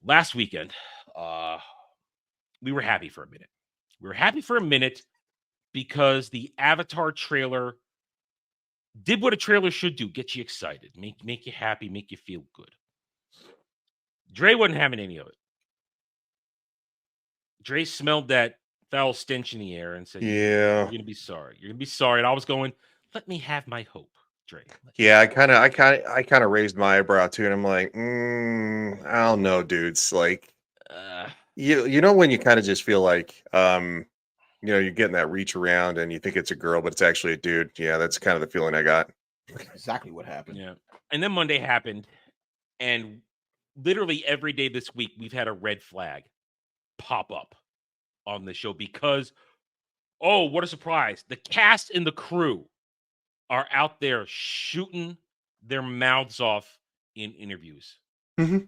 last weekend, we were happy for a minute. We were happy for a minute because the Avatar trailer did what a trailer should do: get you excited, make you happy, make you feel good. Dre wasn't having any of it. Dre smelled that foul stench in the air and said, You're Yeah. gonna be sorry. You're gonna be sorry." And I was going, "Let me have my hope, Dre. Let me Yeah, have my I kind of raised my eyebrow too, and I'm like, I don't know, dudes. Like, uh, you know when you kind of just feel like, you're getting that reach around, and you think it's a girl, but it's actually a dude. Yeah, that's kind of the feeling I got. That's exactly what happened. yeah." And then Monday happened, and literally every day this week we've had a red flag pop up on the show because, oh, what a surprise! The cast and the crew are out there shooting their mouths off in interviews. Hmm.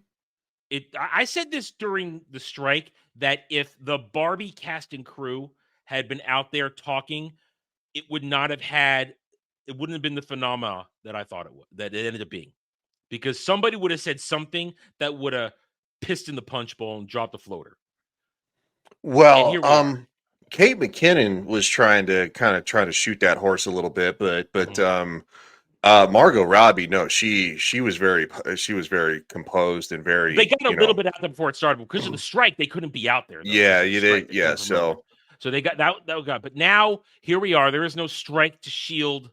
I said this during the strike that if the Barbie cast and crew had been out there talking, it would not have had it wouldn't have been the phenomena that I thought it would that it ended up being. Because somebody would have said something that would have pissed in the punch bowl and dropped the floater. And Well, here we are. Kate McKinnon was trying to try to shoot that horse a little bit, but Mhm. Margot Robbie, no, she was very composed and They very, got a little bit out there before it started because of the strike. They couldn't be out there though because yeah, of the you strike. did, They yeah. couldn't promote it. So So they got that. That got. But now here we are. There is no strike to shield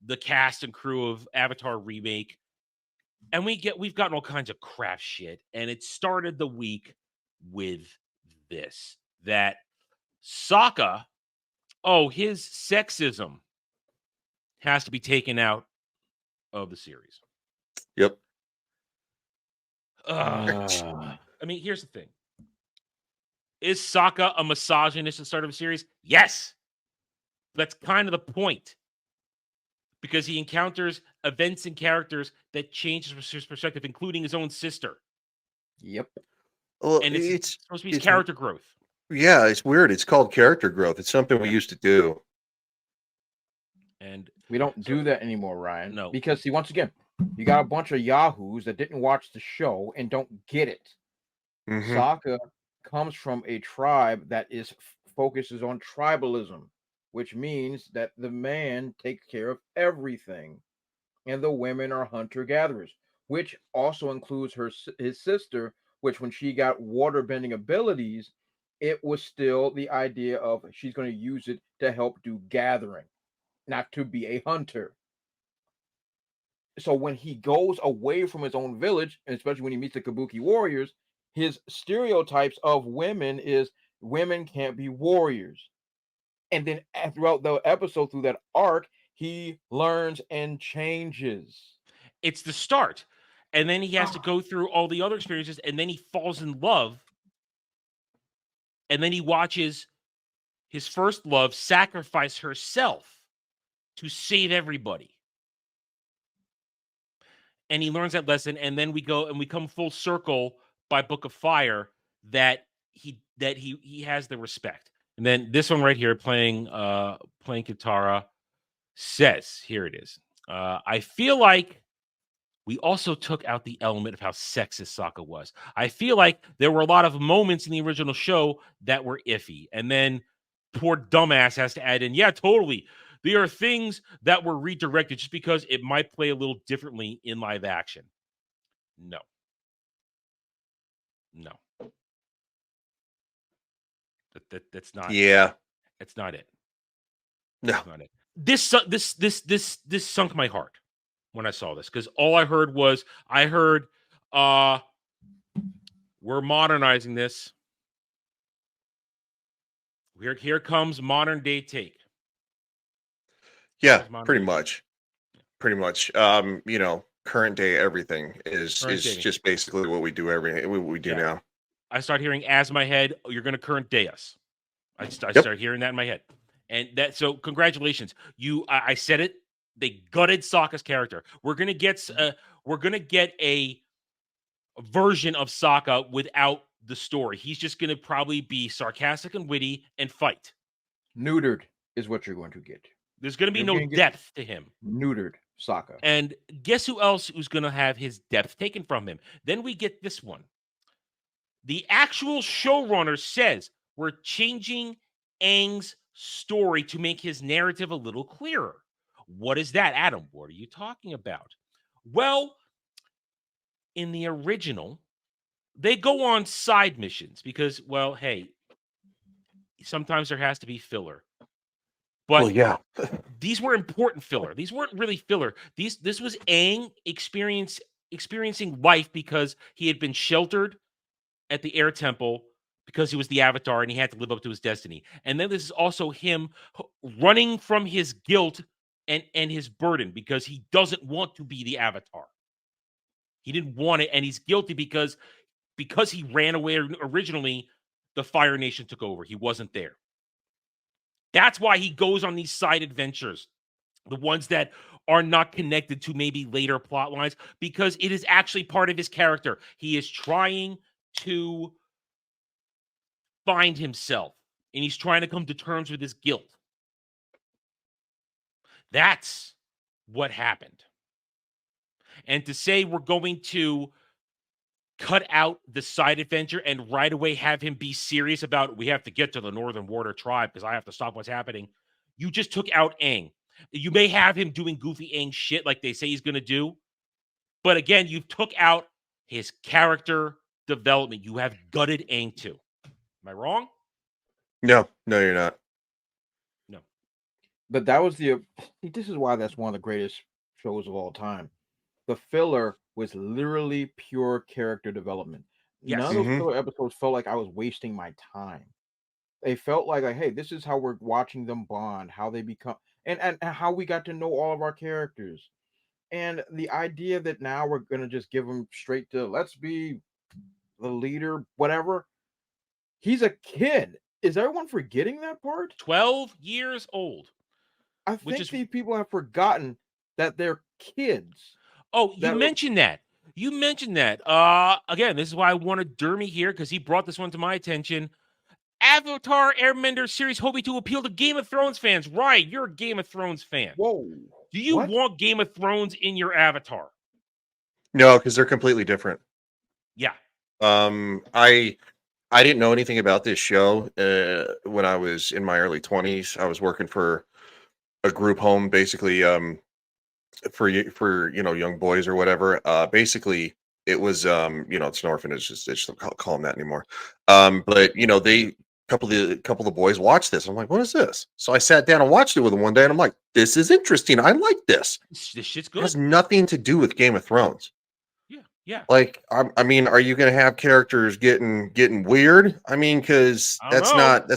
the cast and crew of Avatar remake, and we've gotten all kinds of crap shit. And it started the week with this that Sokka, his sexism has to be taken out of the series. yep. I mean, here's the thing. Is Sokka a misogynist at the start of a series? Yes. That's kind of the point. Because he encounters events and characters that change his perspective, including his own sister. Yep. Well, And it's supposed to be his it's character growth. yeah, it's weird. It's called character growth. It's something we used to do. And We don't so, do that anymore, Ryan. no. Because see, once again, you got a bunch of yahoos that didn't watch the show and don't get it. Hmm. Sokka comes from a tribe that focuses on tribalism, which means that the man takes care of everything, and the women are hunter gatherers, which also includes his sister. Which, when she got water bending abilities, it was still the idea of she's going to use it to help do gathering, not to be a hunter. So when he goes away from his own village, and especially when he meets the Kabuki warriors, his stereotypes of women is women can't be warriors. And then throughout the episode, through that arc, he learns and changes. It's the start. And then he has to go through all the other experiences, and then he falls in love. And then he watches his first love sacrifice herself to save everybody. And he learns that lesson, and then we come full circle by Book of Fire that he has the respect. And then this one right here, playing Katara, says, here it is. I feel like we also took out the element of how sexist Sokka was. I feel like there were a lot of moments in the original show that were iffy. And then poor dumbass has to add in, yeah, totally. There are things that were redirected just because it might play a little differently in live action. No. No. That's not Yeah. that's not it. No. That's not it. This sunk my heart when I saw this, because all I heard was we're modernizing this. Here comes modern day take. Yeah. Here's modern Pretty day take. much. Pretty much. Current day everything Current is day. just basically what we do what we do Yeah. now. I start hearing as in my head, oh, you're gonna current day us. I Yep. start hearing that in my head. And that, so congratulations. I said it. They gutted Sokka's character. We're gonna get a version of Sokka without the story. He's just gonna probably be sarcastic and witty and fight. Neutered is what you're going to get. There's gonna be You're no going to get depth to him. neutered Sokka. And guess who's gonna have his depth taken from him? Then we get this one. The actual showrunner says we're changing Aang's story to make his narrative a little clearer. What is that, Adam? What are you talking about? Well, in the original, they go on side missions because, well, hey, sometimes there has to be filler. But Well, yeah. these were important filler. These weren't really filler. This was Aang experiencing life because he had been sheltered at the air temple because he was the avatar and he had to live up to his destiny. And then this is also him running from his guilt and his burden because he doesn't want to be the avatar. He didn't want it, and he's guilty because he ran away originally. The Fire Nation took over. He wasn't there. That's why he goes on these side adventures, the ones that are not connected to maybe later plot lines, because it is actually part of his character. He is trying to find himself, and he's trying to come to terms with his guilt. That's what happened. And to say we're going to cut out the side adventure and right away have him be serious about we have to get to the Northern Water Tribe because I have to stop what's happening. You just took out Aang. You may have him doing goofy Aang shit like they say he's going to do. But again, you took out his character development. You have gutted Aang too. Am I wrong? No, you're not. No. But that was this is why that's one of the greatest shows of all time. The filler was literally pure character development. Yes. None of those filler episodes felt like I was wasting my time. They felt like, hey, this is how we're watching them bond, how they become, and how we got to know all of our characters. And the idea that now we're gonna just give them straight to let's be the leader, whatever. He's a kid. Is everyone forgetting that part? 12 years old. I think these people have forgotten that they're kids. Oh, you mentioned that. You mentioned that. Again, this is why I wanted Dermy here because he brought this one to my attention. Avatar Airbender series hoping to appeal to Game of Thrones fans. Right, you're a Game of Thrones fan. Whoa. Do you want Game of Thrones in your Avatar? No, because they're completely different. Yeah. I didn't know anything about this show when I was in my early 20s. I was working for a group home, basically, for young boys or whatever. Basically, it was it's an orphanage. They just don't call them that anymore. But they couple of the boys watched this. I'm like, what is this? So I sat down and watched it with them one day, and I'm like, this is interesting. I like this. This shit's good. It has nothing to do with Game of Thrones. Yeah. Like, I mean, are you going to have characters getting weird? I mean, because that's not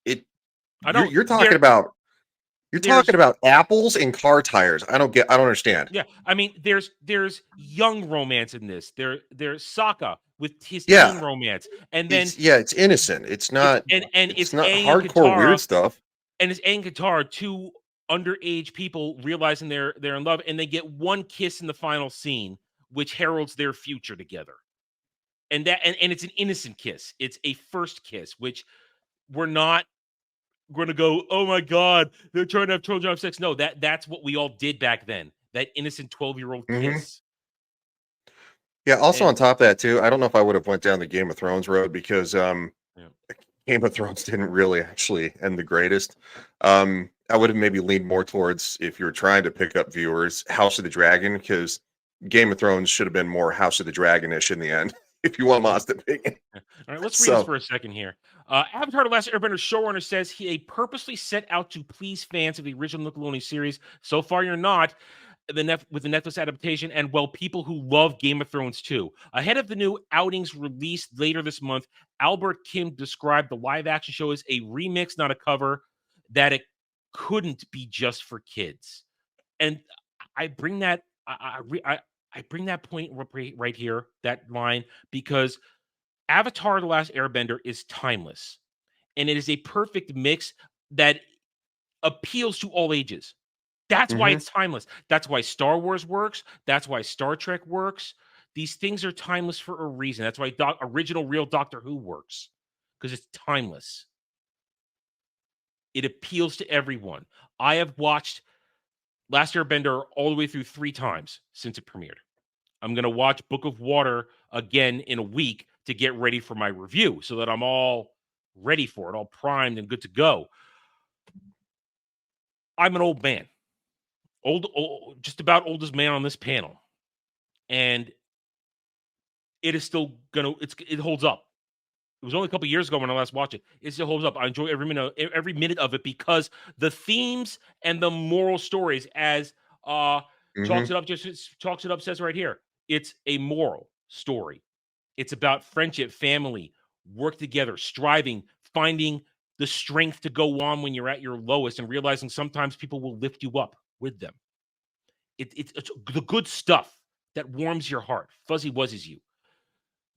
it. You're talking about apples and car tires. I don't understand. Yeah, I mean, there's young romance in this. There's Sokka with his teen romance, and then it's innocent. It's not it's not Aang hardcore and weird stuff. And it's Aang and Katara, two underage people realizing they're in love, and they get one kiss in the final scene, which heralds their future together. And it's an innocent kiss. It's a first kiss, which we're not going to go, oh my God, they're trying to have children have sex. No, that's what we all did back then. That innocent 12-year-old kiss. Yeah. Also, on top of that too, I don't know if I would have went down the Game of Thrones road because Game of Thrones didn't really actually end the greatest. I would have maybe leaned more towards, if you're trying to pick up viewers, House of the Dragon, because Game of Thrones should have been more House of the Dragon-ish in the end. If you want my opinion. All right, let's read this for a second here. Avatar: The Last Airbender showrunner says he purposely set out to please fans of the original Nickelodeon series. So far, you're not. With the Netflix adaptation, and people who love Game of Thrones too. Ahead of the new outings released later this month, Albert Kim described the live-action show as a remix, not a cover, that it couldn't be just for kids. And I bring that I bring that point right here, that line, because Avatar: The Last Airbender is timeless, and it is a perfect mix that appeals to all ages. That's why it's timeless. That's why Star Wars works. That's why Star Trek works. These things are timeless for a reason. That's why original real Doctor Who works, because it's timeless. It appeals to everyone. I have watched Last Airbender all the way through 3 times since it premiered. I'm going to watch Book of Water again in a week to get ready for my review so that I'm all ready for it, all primed and good to go. I'm an old man, old just about oldest man on this panel. And it is still it holds up. It was only a couple years ago when I last watched it. It still holds up. I enjoy every minute of it because the themes and the moral stories, as talks it up, says right here, it's a moral story. It's about friendship, family, work together, striving, finding the strength to go on when you're at your lowest, and realizing sometimes people will lift you up with them. It's the good stuff that warms your heart, fuzzy wuzzies you.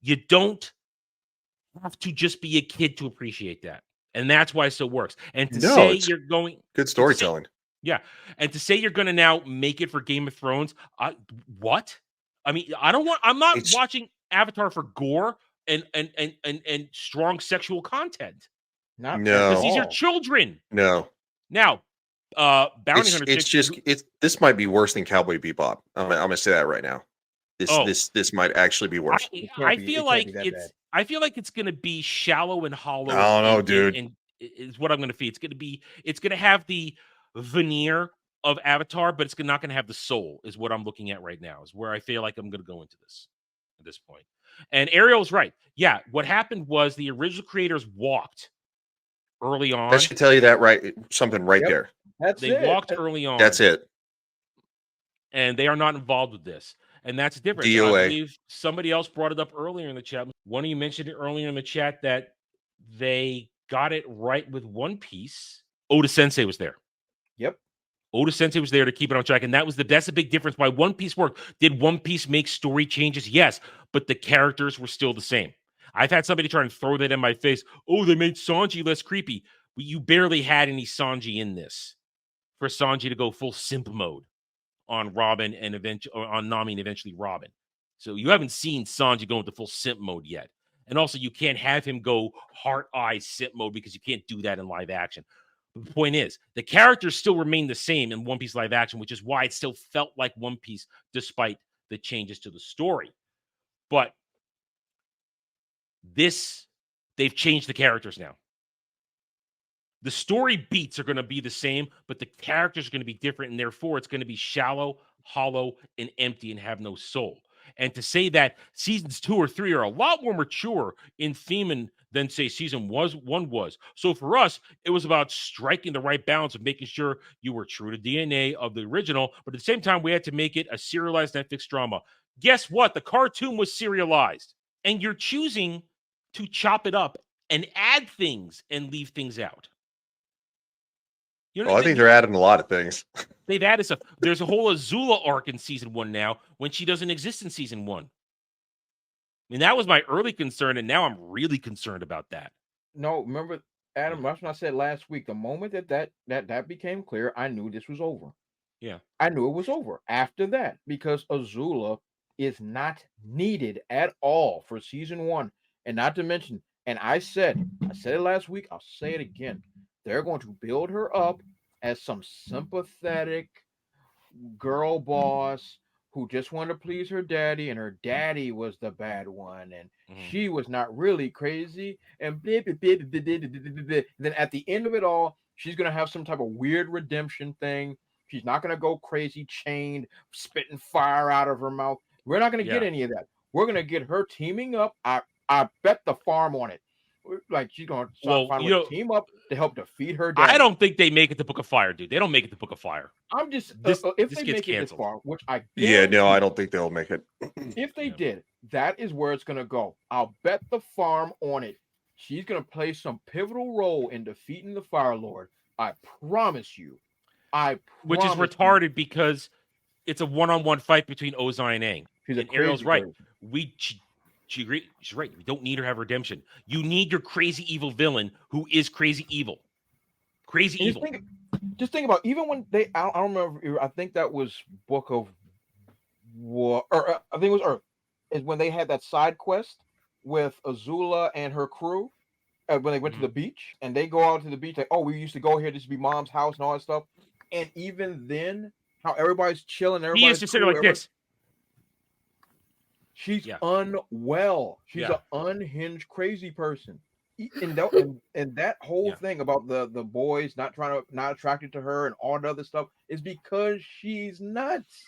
You don't have to just be a kid to appreciate that. And that's why it still works. And to say you're going... Good storytelling. Yeah. And to say you're going to now make it for Game of Thrones, what? I mean, I'm not watching Avatar for gore and strong sexual content. No. Because these are children. No. Now, Bounty Hunter... This might be worse than Cowboy Bebop. I'm gonna say that right now. This might actually be worse. I feel like it's going to be shallow and hollow. I don't know, dude. And is what I'm going to feed. It's going to have the veneer of Avatar, but it's not going to have the soul. Is what I'm looking at right now. Is where I feel like I'm going to go into this at this point. And Ariel's right. Yeah, what happened was the original creators walked early on. I should tell you that something right there. They walked early on. That's it. And they are not involved with this. And that's different. DOA. I believe somebody else brought it up earlier in the chat. One of you mentioned it earlier in the chat that they got it right with One Piece. Oda Sensei was there. Yep. Oda Sensei was there to keep it on track. And that's a big difference why One Piece worked. Did One Piece make story changes? Yes. But the characters were still the same. I've had somebody try and throw that in my face. Oh, they made Sanji less creepy. But you barely had any Sanji in this for Sanji to go full simp mode on Robin and on Nami and eventually Robin. So you haven't seen Sanji go into full simp mode yet. And also you can't have him go heart-eyes simp mode because you can't do that in live action. But the point is, the characters still remain the same in One Piece live action, which is why it still felt like One Piece despite the changes to the story. But they've changed the characters now. The story beats are going to be the same, but the characters are going to be different, and therefore it's going to be shallow, hollow, and empty and have no soul. And to say that seasons 2 or 3 are a lot more mature in theme than, say, season 1 was. So for us, it was about striking the right balance of making sure you were true to DNA of the original, but at the same time, we had to make it a serialized Netflix drama. Guess what? The cartoon was serialized, and you're choosing to chop it up and add things and leave things out. I think they're adding a lot of things. They've added stuff. There's a whole Azula arc in season 1 now when she doesn't exist in season 1. I mean, that was my early concern, and now I'm really concerned about that. No, remember, Adam, that's what I said last week. The moment that became clear, I knew this was over. Yeah. I knew it was over after that because Azula is not needed at all for season 1. And not to mention, and I said it last week, I'll say it again. They're going to build her up as some sympathetic girl boss who just wanted to please her daddy, and her daddy was the bad one, and she was not really crazy. And then at the end of it all, she's going to have some type of weird redemption thing. She's not going to go crazy, chained, spitting fire out of her mouth. We're not going to get any of that. We're going to get her teaming up. I bet the farm on it. Like she's going to team up to help defeat her dad. I don't think they make it to Book of Fire, dude. They don't make it to Book of Fire. I'm just if they make it this far, which I I don't think they'll make it. If they did, that is where it's going to go. I'll bet the farm on it. She's going to play some pivotal role in defeating the Fire Lord. I promise you. Which is retarded because it's a one-on-one fight between Ozai and Aang. And Ariel's right. She's right. We don't need her to have redemption. You need your crazy evil villain who is crazy evil. Crazy evil. Just think about even when I don't remember. I think that was Book of War, or I think it was Earth. Is when they had that side quest with Azula and her crew when they went to the beach, and they go out to the beach like, oh, we used to go here. This would be Mom's house and all that stuff. And even then, how everybody's chilling. He used to sit like this. She's Yeah. unwell. She's Yeah. an unhinged, crazy person. And that whole Yeah. thing about the boys not not attracted to her and all the other stuff is because she's nuts.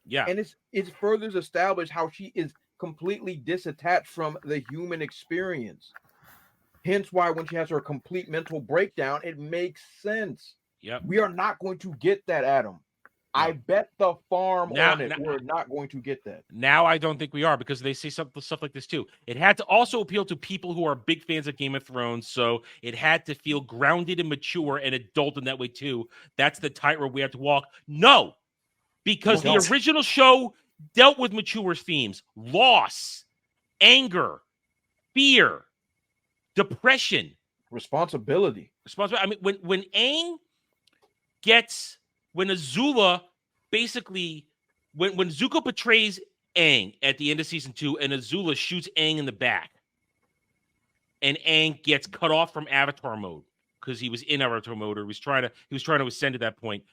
Yeah. And it's further established how she is completely disattached from the human experience. Hence why when she has her complete mental breakdown, it makes sense. Yep. We are not going to get that, Adam. No. I bet the farm Now- on it. now- We're not going to get that. Now I don't think we are, because they say stuff like this too. It had to also appeal to people who are big fans of Game of Thrones, so it had to feel grounded and mature and adult in that way too. That's the tightrope we have to walk. No, because Well, the original show dealt with mature themes: loss, anger, fear, depression, Responsibility. responsibility. I mean, when Azula basically, when Zuko betrays Aang at the end of season 2, and Azula shoots Aang in the back, and Aang gets cut off from Avatar mode because he was in Avatar mode, or he was trying to ascend to that point.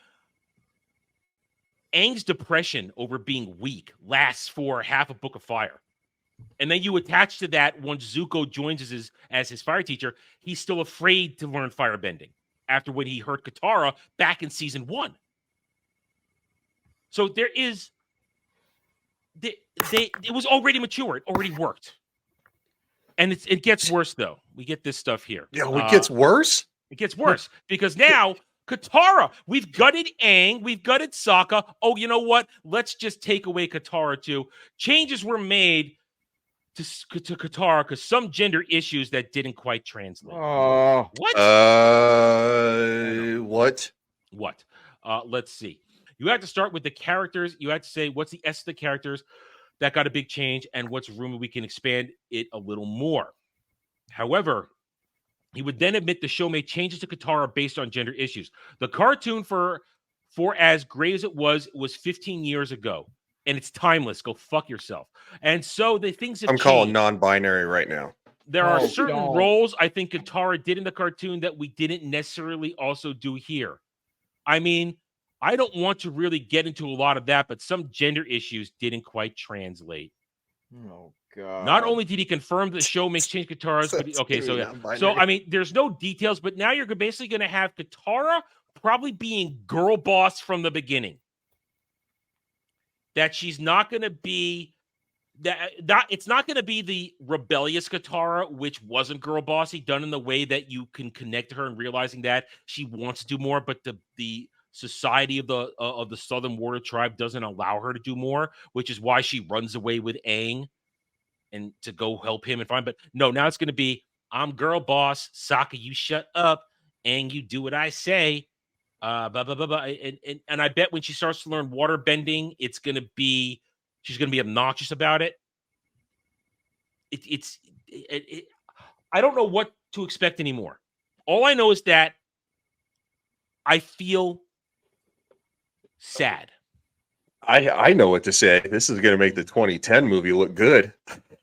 Aang's depression over being weak lasts for half a Book of Fire. And then you attach to that, once Zuko joins as his fire teacher, he's still afraid to learn firebending after when he hurt Katara back in season 1. So there is, it was already mature. It already worked. And it gets worse, though. We get this stuff here. Yeah, it gets worse. It gets worse because now Katara, we've gutted Aang, we've gutted Sokka. Oh, you know what? Let's just take away Katara too. Changes were made to Katara because some gender issues that didn't quite translate. Oh, What? What? What? Let's see. You have to start with the characters. You have to say what's the S of the characters that got a big change, and what's room we can expand it a little more. However, he would then admit the show made changes to Katara based on gender issues. The cartoon, for as great as it was 15 years ago, and it's timeless. Go fuck yourself. And so the things have I'm calling changed. non-binary right now. There are Oh, certain don't. roles I think Katara did in the cartoon that we didn't necessarily also do here. I mean, I don't want to really get into a lot of that, but some gender issues didn't quite translate. Oh God. Not only did he confirm the show makes change Katara's, but okay, so yeah. Non-binary. So I mean, there's no details, but now you're basically going to have Katara probably being girl boss from the beginning. That she's not going to be that it's not going to be the rebellious Katara, which wasn't girl bossy, done in the way that you can connect to her and realizing that she wants to do more, but the society of the Southern Water Tribe doesn't allow her to do more, which is why she runs away with Aang and to go help him and find. But no, now it's going to be, I'm girl boss. Sokka, you shut up. Aang, you do what I say. Blah, blah, blah, blah. And I bet when she starts to learn water bending, she's going to be obnoxious about it. I don't know what to expect anymore. All I know is that I feel sad. I know what to say. This is going to make the 2010 movie look good.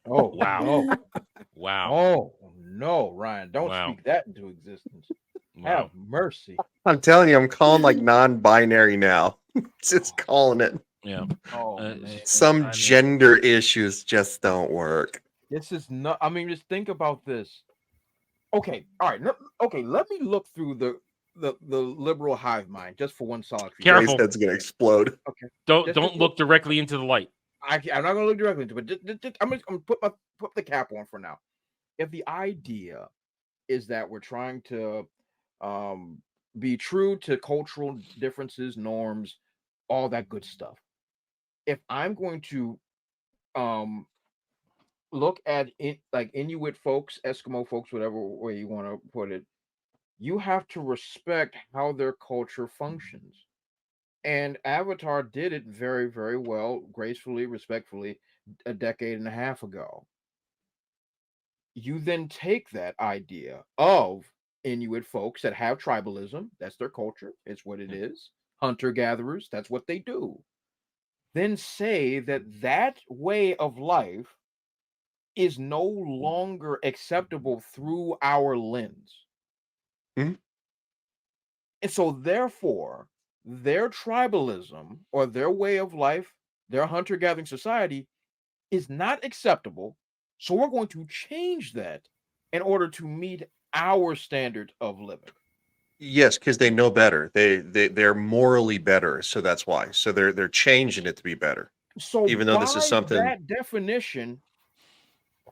Oh Wow. no. Wow. Oh no, Ryan! Don't Wow. speak that into existence. Wow. Have mercy. I'm telling you, I'm calling like non-binary now. Just calling it. Yeah. Oh Uh, man. Some I mean- gender issues just don't work. This is not. I mean, just think about this. Okay, all right. Okay, let me look through the liberal hive mind just for one solid. Careful. Ray's head's going to explode. Don't Just look directly into the light. I'm not going to look directly into it, but I'm going to put the cap on for now. If the idea is that we're trying to be true to cultural differences, norms, all that good stuff. If I'm going to look at it like Inuit folks, Eskimo folks, whatever way you want to put it, you have to respect how their culture functions. And Avatar did it very, very well, gracefully, respectfully, a decade and a half ago. You then take that idea of Inuit folks that have tribalism, that's their culture, it's what it is. Hunter-gatherers, that's what they do. Then say that way of life is no longer acceptable through our lens. Mhm. And so therefore, their tribalism or their way of life, their hunter-gathering society is not acceptable. So we're going to change that in order to meet our standard of living. Yes, because they know better. They're morally better, so that's why. So they're changing it to be better, So even though this is by something. that definition,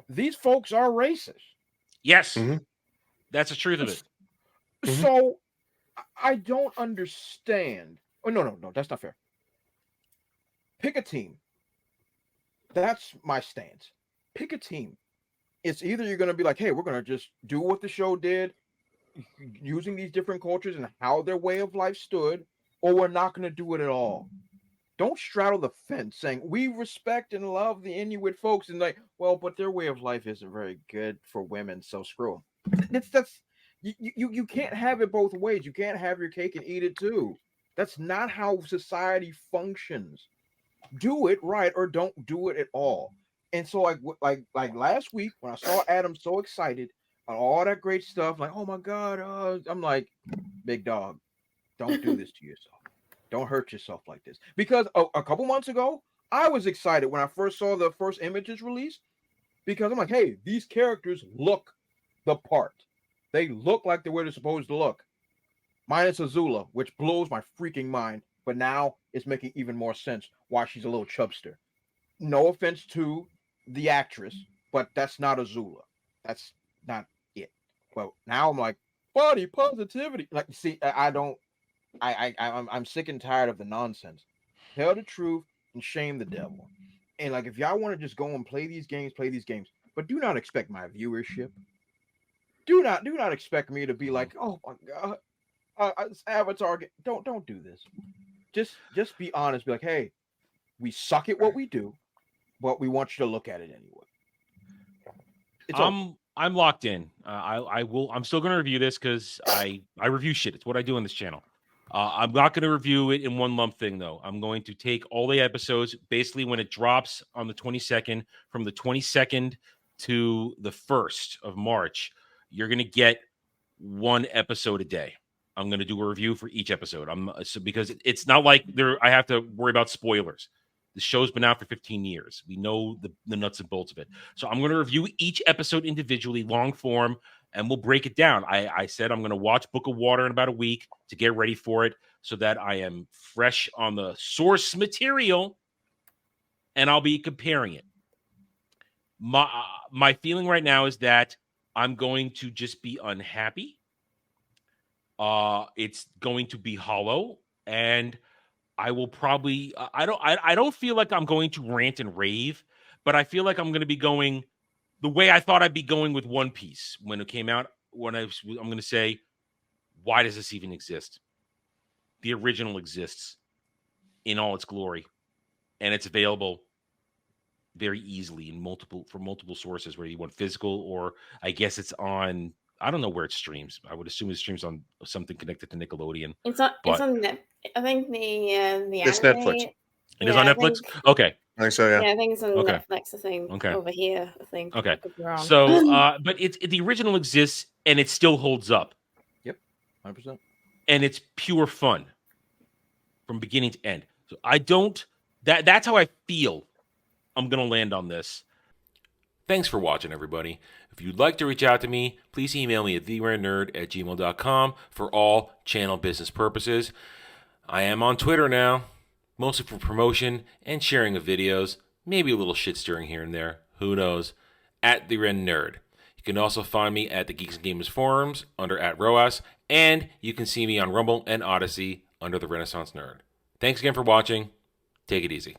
these folks are racist. Yes, Mhm, that's the truth of it. Mhm. So I don't understand. Oh, no, that's not fair. Pick a team. That's my stance. Pick a team. It's either you're going to be like, hey, we're going to just do what the show did, using these different cultures and how their way of life stood, or we're not going to do it at all. Don't straddle the fence saying we respect and love the Inuit folks and like, well, but their way of life isn't very good for women, so screw them. That's you can't have it both ways. You can't have your cake and eat it too. That's not how society functions. Do it right or don't do it at all. And so like last week when I saw Adam so excited on all that great stuff, like, oh my God, I'm like, big dog, don't do this to yourself. Don't hurt yourself like this. Because a couple months ago, I was excited when I first saw the first images released because I'm like, hey, these characters look the part. They look like the way they're supposed to look. Minus Azula, which blows my freaking mind. But now it's making even more sense why she's a little chubster. No offense to the actress, but that's not Azula. That's not it. Well, now I'm like, body positivity. Like, see, I don't. I'm sick and tired of the nonsense. Tell the truth and shame the devil. And like, if y'all want to just go and play these games, but do not expect my viewership. Do not expect me to be like, oh my God, it's Avatar. Don't do this. Just be honest. Be like, hey, we suck at what we do, but we want you to look at it anyway. It's over. I'm locked in. I will. I'm still going to review this because I review shit. It's what I do on this channel. I'm not going to review it in one lump thing though. I'm going to take all the episodes basically when it drops on the 22nd, from the 22nd to the 1st of March. You're going to get one episode a day. I'm going to do a review for each episode. Because it's not like I have to worry about spoilers. The show's been out for 15 years. We know the nuts and bolts of it. So I'm going to review each episode individually, long form, and we'll break it down. I said I'm going to watch Book of Water in about a week to get ready for it so that I am fresh on the source material, and I'll be comparing it. My feeling right now is that I'm going to just be unhappy. It's going to be hollow, and I will probably I don't feel like I'm going to rant and rave, but I feel like I'm going to be going the way I thought I'd be going with One Piece when it came out. I'm going to say, why does this even exist? The original exists in all its glory, and it's available very easily in multiple sources, where you want physical, or I guess it's on. I don't know where it streams. I would assume it streams on something connected to Nickelodeon. It's on. But It's on. I think the It's anime. Netflix. it is on Netflix. Okay. I think so. Yeah. Yeah, I think it's on Okay. Netflix. I think Okay. over here. I think. Okay. I could be wrong. So, but the original exists and it still holds up. Yep, 100%. And it's pure fun from beginning to end. So I don't. That's how I feel. I'm gonna land on this. Thanks for watching, everybody. If you'd like to reach out to me, please email me at theranernerd@gmail.com for all channel business purposes. I am on Twitter now, mostly for promotion and sharing of videos, maybe a little shit stirring here and there. Who knows? @TheRenNerd. You can also find me at the Geeks and Gamers forums under @ROAS, and you can see me on Rumble and Odyssey under the Renaissance Nerd. Thanks again for watching. Take it easy.